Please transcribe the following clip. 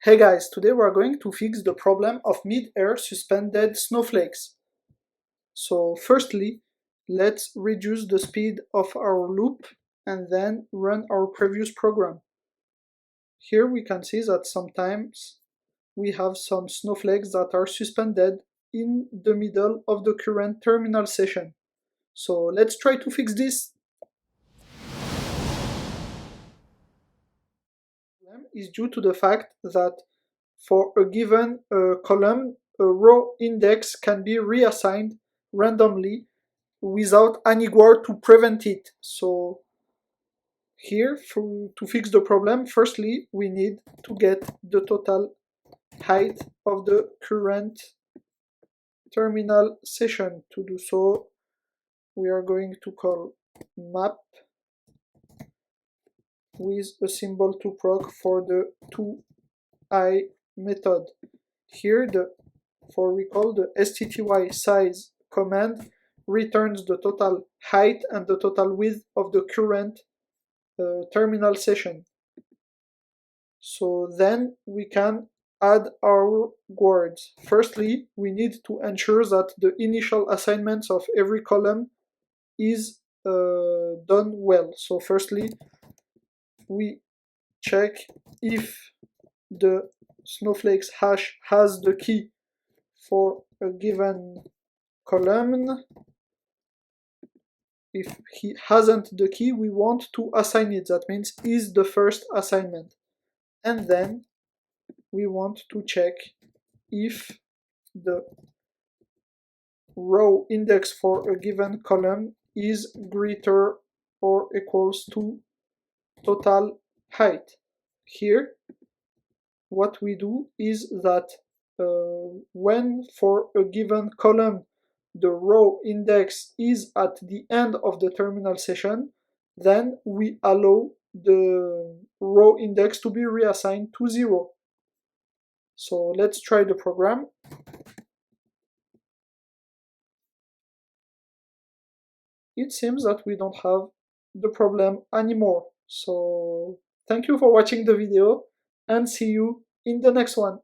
Hey guys, today we are going to fix the problem of mid-air suspended snowflakes. So firstly, let's reduce the speed of our loop and then run our previous program. Here we can see that sometimes we have some snowflakes that are suspended in the middle of the current terminal session. So let's try to fix this. Is due to the fact that for a given column, a row index can be reassigned randomly without any guard to prevent it. So here, to fix the problem, firstly, we need to get the total height of the current terminal session. To do so, we are going to call map with a symbol to proc for the toI method. Here, for recall, the stty size command returns the total height and the total width of the current terminal session. So then we can add our guards. Firstly, we need to ensure that the initial assignments of every column is done well. So firstly, we check if the snowflakes hash has the key for a given column. If he hasn't the key, we want to assign it. That means is the first assignment. And then we want to check if the row index for a given column is greater or equals to total height. Here, what we do is that when for a given column the row index is at the end of the terminal session, then we allow the row index to be reassigned to 0. So let's try the program. It seems that we don't have the problem anymore. So thank you for watching the video and see you in the next one.